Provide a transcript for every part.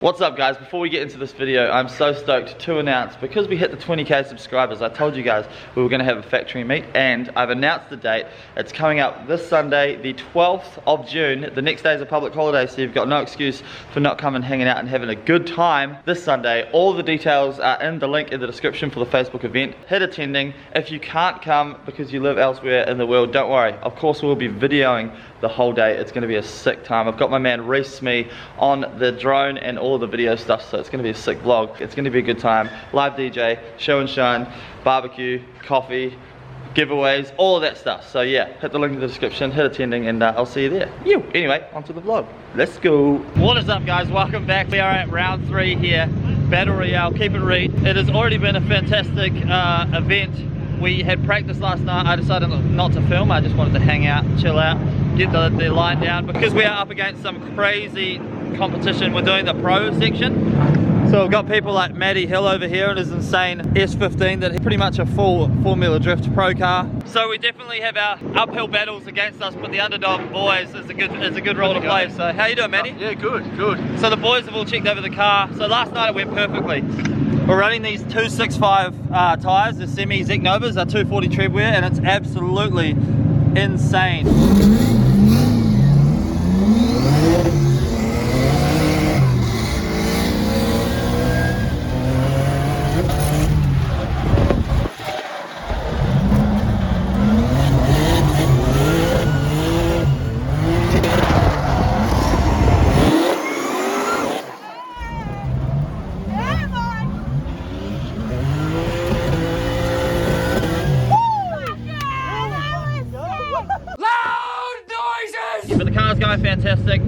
What's up guys, before we get into this video, I'm so stoked to announce, because we hit the 20k subscribers, I told you guys we were going to have a factory meet, and I've announced the date. It's coming up this Sunday, the 12th of June. The next day is a public holiday, so you've got no excuse for not coming, hanging out and having a good time this Sunday. All the details are in the link in the description for the Facebook event. Hit attending. If you can't come because you live elsewhere in the world, don't worry. Of course we'll be videoing the whole day. It's going to be a sick time. I've got my man Rd3 on the drone and all the video stuff, so it's going to be a sick vlog. It's going to be a good time. Live DJ, show and shine, barbecue, coffee, giveaways, all of that stuff. So yeah, hit the link in the description, hit attending, and I'll see you there. Anyway, onto the vlog. Let's go. What is up guys, welcome back. We are at round 3 here, Battle Royale, keep it reet. It has already been a fantastic event. We had practice last night. I decided not to film. I just wanted to hang out, chill out, get the line down, because we are up against some crazy competition. We're doing the pro section. So we've got people like Matty Hill over here in his insane S15 that is pretty much a full Formula Drift pro car. So we definitely have our uphill battles against us, but the underdog boys is a good role to play. So how you doing, Matty? Yeah, good. So the boys have all checked over the car. So last night it went perfectly. We're running these 265 tyres, the semi Zek Novas, are 240 tread wear, and it's absolutely insane. But the car's going fantastic,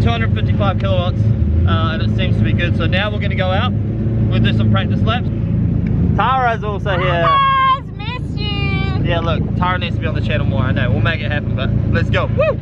255 kilowatts, and it seems to be good. So now we're going to go out, we'll do some practice laps. Tara's also here. Hi guys, miss you. Yeah, look, Tara needs to be on the channel more, I know. We'll make it happen, but let's go. Woo!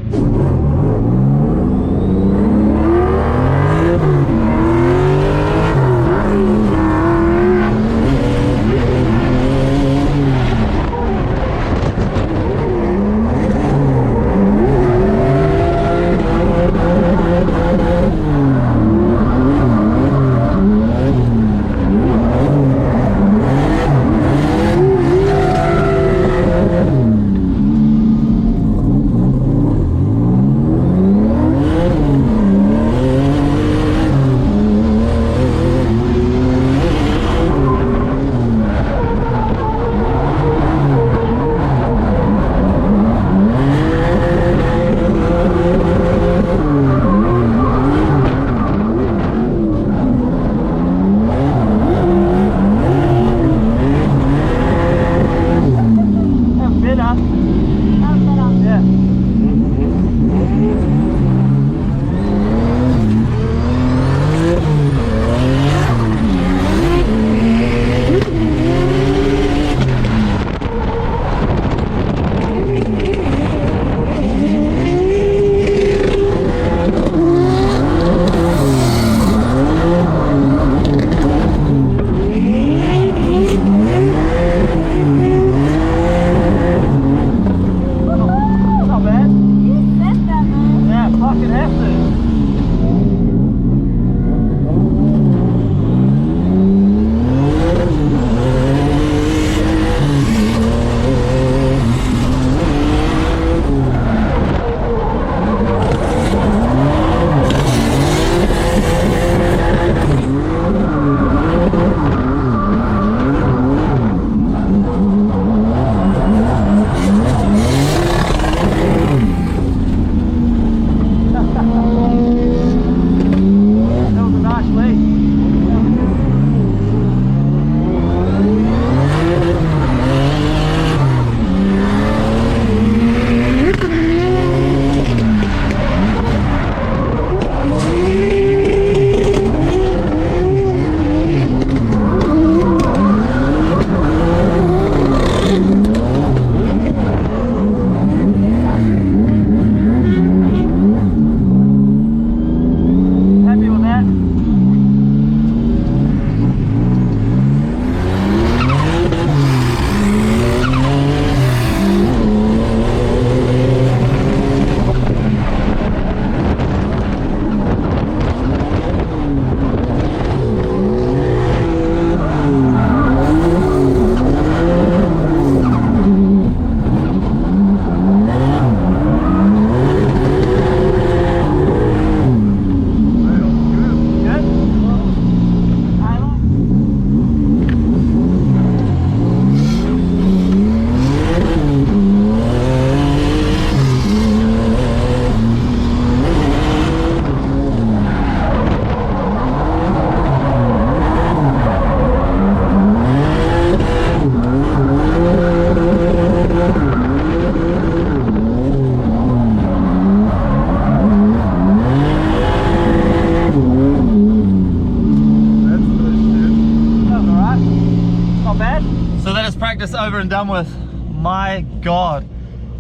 this over and done with. My God,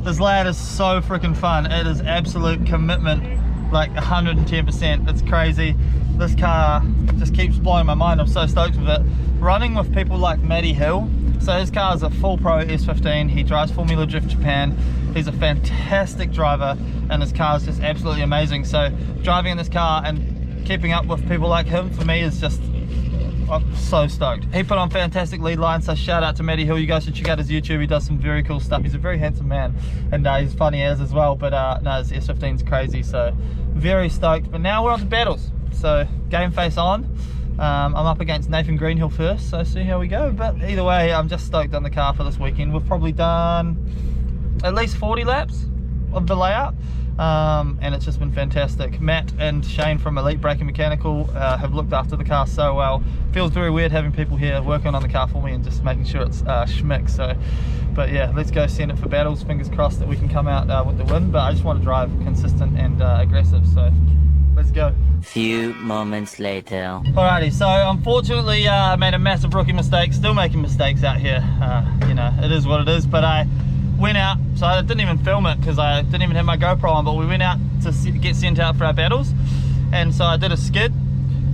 this layout is so freaking fun. It is absolute commitment, like 110%. It's crazy. This car just keeps blowing my mind. I'm so stoked with it. Running with people like Matty Hill. So his car is a full pro S15. He drives Formula Drift Japan. He's a fantastic driver and his car is just absolutely amazing. So driving in this car and keeping up with people like him for me is just, I'm so stoked. He put on fantastic lead lines, so shout out to Matty Hill. You guys should check out his YouTube. He does some very cool stuff. He's a very handsome man and he's funny as well, but no, his S15's crazy, so very stoked. But now we're on to battles. So game face on. I'm up against Nathan Greenhill first, so see how we go. But either way, I'm just stoked on the car for this weekend. We've probably done at least 40 laps of the layout. And it's just been fantastic. Matt and Shane from Elite Braking Mechanical have looked after the car so well. Feels very weird having people here working on the car for me and just making sure it's schmick. So, but yeah, let's go send it for battles. Fingers crossed that we can come out with the win. But I just want to drive consistent and aggressive. So let's go. Few moments later. Alrighty, so unfortunately I made a massive rookie mistake. Still making mistakes out here. You know, it is what it is. But I went out, so I didn't even film it because I didn't even have my GoPro on, but we went out to get sent out for our battles, and so I did a skid,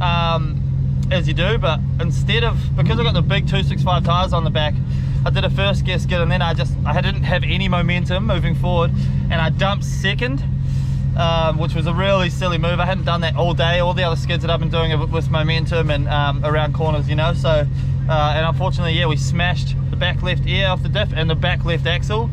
as you do, but instead of, because I got the big 265 tires on the back, I did a first gear skid, and then I didn't have any momentum moving forward, and I dumped second, which was a really silly move. I hadn't done that all day. All the other skids that I've been doing with momentum and around corners, you know, so and unfortunately, yeah, we smashed the back left ear off the diff and the back left axle.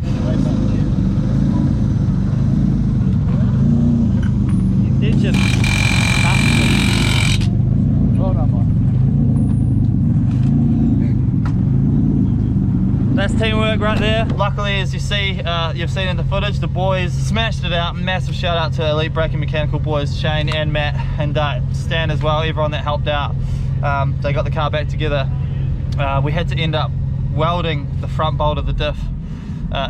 That's teamwork right there. Luckily, as you see, you've seen in the footage, the boys smashed it out. Massive shout out to Elite Braking Mechanical boys, Shane and Matt and Stan as well, everyone that helped out. They got the car back together. We had to end up welding the front bolt of the diff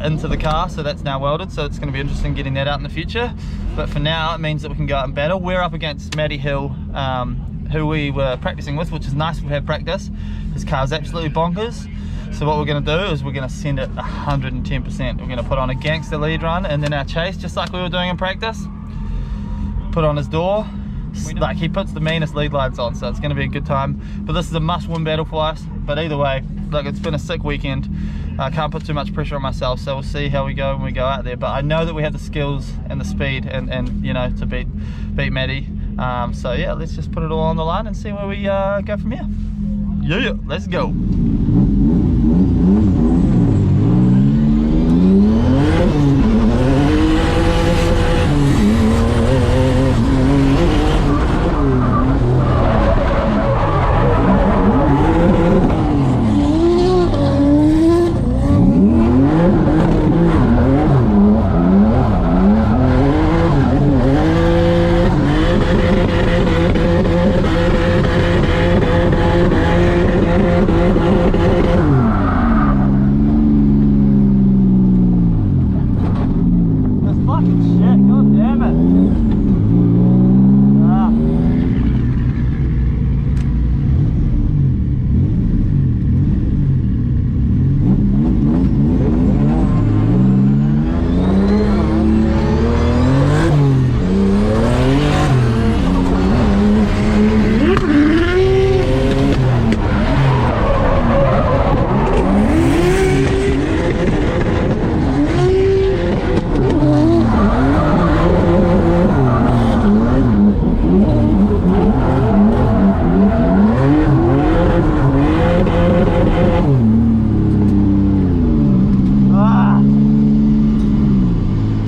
into the car, so that's now welded, so it's going to be interesting getting that out in the future. But for now, it means that we can go out and battle. We're up against Matty Hill, who we were practicing with, which is nice. We've had practice. His car's absolutely bonkers. So what we're going to do is we're going to send it 110%. We're going to put on a gangster lead run and then our chase, just like we were doing in practice. Put on his door. Like, he puts the meanest lead lines on, so it's going to be a good time. But this is a must-win battle for us. But either way, look, it's been a sick weekend. I can't put too much pressure on myself, so we'll see how we go when we go out there. But I know that we have the skills and the speed and you know, to beat Matty. So yeah, let's just put it all on the line and see where we go from here. Yeah, let's go.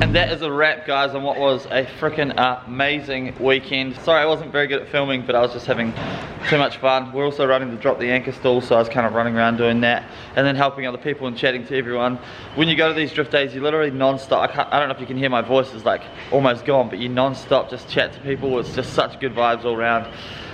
And that is a wrap, guys, on what was a freaking amazing weekend. Sorry I wasn't very good at filming, but I was just having too much fun. We're also running to drop the anchor stall, so I was kind of running around doing that and then helping other people and chatting to everyone. When you go to these drift days, you literally non-stop. I don't know if you can hear my voice is like almost gone, but you non-stop just chat to people. It's just such good vibes all around.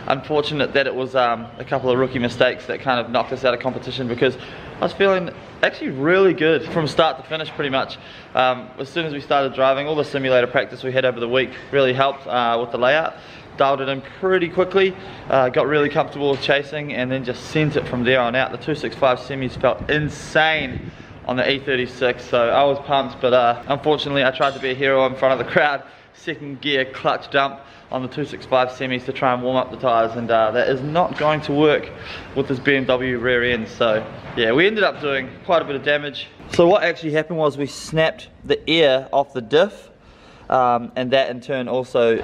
Unfortunate that it was a couple of rookie mistakes that kind of knocked us out of competition, because I was feeling actually really good from start to finish pretty much. As soon as we started driving, all the simulator practice we had over the week really helped with the layout. dialed it in pretty quickly, got really comfortable with chasing, and then just sent it from there on out. The 265 semis felt insane on the E36, so I was pumped, but unfortunately I tried to be a hero in front of the crowd. Second gear clutch dump on the 265 semis to try and warm up the tyres, and that is not going to work with this BMW rear end. So yeah, we ended up doing quite a bit of damage. So what actually happened was we snapped the air off the diff, and that in turn also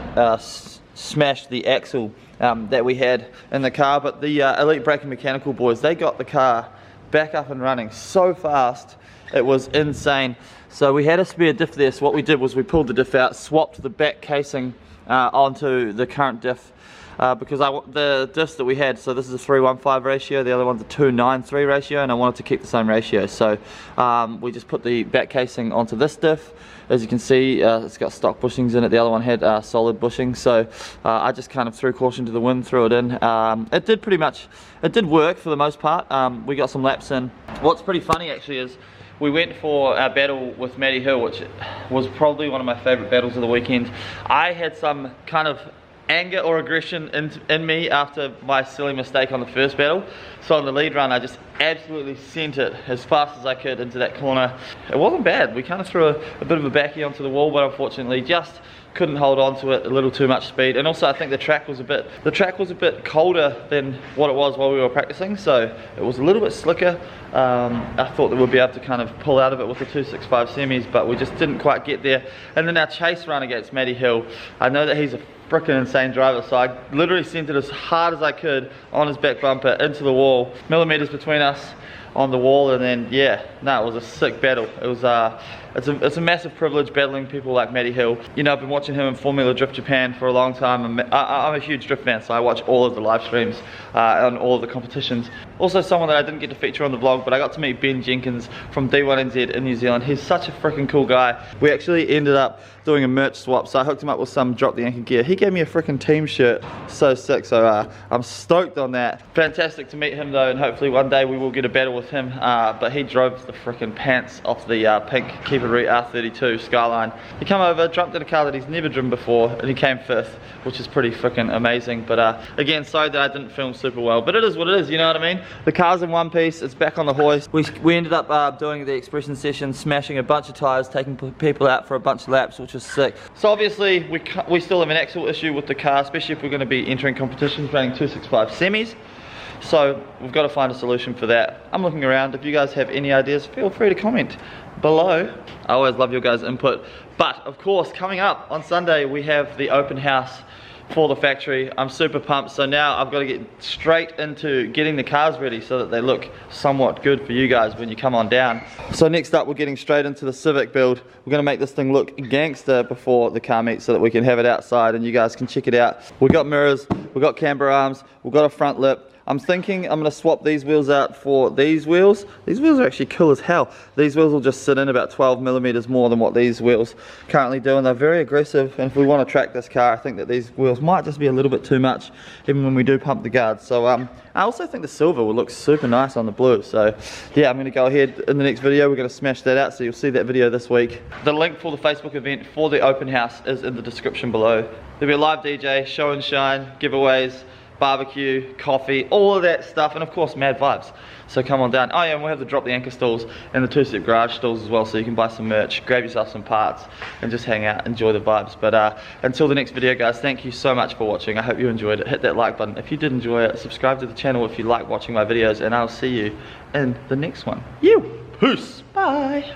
smashed the axle that we had in the car. But the Elite Braking Mechanical boys, they got the car back up and running so fast, it was insane. So we had a spare diff there, so what we did was we pulled the diff out, swapped the back casing onto the current diff, because the diffs that we had, so this is a 3:1:5 ratio, the other one's a 2:9:3 ratio, and I wanted to keep the same ratio. So we just put the back casing onto this diff. As you can see, it's got stock bushings in it. The other one had solid bushings, so I just kind of threw caution to the wind, threw it in. It did work for the most part. We got some laps in. What's pretty funny actually is we went for our battle with Matty Hill, which was probably one of my favourite battles of the weekend. I had some kind of anger or aggression in me after my silly mistake on the first battle. So on the lead run I just absolutely sent it as fast as I could into that corner. It wasn't bad. We kind of threw a bit of a backie onto the wall, but unfortunately just couldn't hold on to it, a little too much speed. And also I think the track was a bit colder than what it was while we were practicing, so it was a little bit slicker. I thought that we'd be able to kind of pull out of it with the 265 semis, but we just didn't quite get there. And then our chase run against Matty Hill, I know that he's a freaking insane driver, so I literally sent it as hard as I could on his back bumper into the wall, millimeters between us on the wall. And then yeah, no, it was a sick battle. It was it's a massive privilege battling people like Matty Hill. You know, I've been watching him in Formula Drift Japan for a long time. I'm a huge drift fan, so I watch all of the live streams on all of the competitions. Also someone that I didn't get to feature on the vlog, but I got to meet Ben Jenkins from D1NZ in New Zealand. He's such a freaking cool guy. We actually ended up doing a merch swap, so I hooked him up with some Drop the Anchor gear. He gave me a freaking team shirt, so sick, so I'm stoked on that. Fantastic to meet him though, and hopefully one day we will get a battle with him, but he drove the freaking pants off the pink Keep Rd3 Skyline. He came over, jumped in a car that he's never driven before, and he came 5th, which is pretty freaking amazing. But again, sorry that I didn't film super well, but it is what it is, you know what I mean? The car's in one piece, it's back on the hoist. We ended up doing the expression session, smashing a bunch of tyres, taking people out for a bunch of laps, which was sick. So obviously we still have an axle issue with the car, especially if we're going to be entering competitions running 265 semis. So we've got to find a solution for that. I'm looking around. If you guys have any ideas, feel free to comment below. I always love your guys' input. But of course, coming up on Sunday we have the open house for the factory. I'm super pumped, so now I've got to get straight into getting the cars ready so that they look somewhat good for you guys when you come on down. So next up we're getting straight into the Civic build. We're going to make this thing look gangster before the car meet so that we can have it outside and you guys can check it out. We've got mirrors, we've got camber arms, we've got a front lip. I'm thinking I'm going to swap these wheels out for these wheels. These wheels are actually cool as hell. These wheels will just sit in about 12 millimeters more than what these wheels currently do, and they're very aggressive. And if we want to track this car, I think that these wheels might just be a little bit too much, even when we do pump the guards. So I also think the silver will look super nice on the blue. So yeah, I'm going to go ahead in the next video. We're going to smash that out, so you'll see that video this week. The link for the Facebook event for the open house is in the description below. There'll be a live DJ, show and shine, giveaways, barbecue, coffee, all of that stuff, and of course mad vibes. So come on down. Oh yeah, and we'll have the Drop the Anchor stalls and the two-step garage stalls as well, so you can buy some merch, grab yourself some parts and just hang out, enjoy the vibes. But until the next video guys, thank you so much for watching. I hope you enjoyed it. Hit that like button if you did enjoy it, subscribe to the channel if you like watching my videos, and I'll see you in the next one. Peace, bye.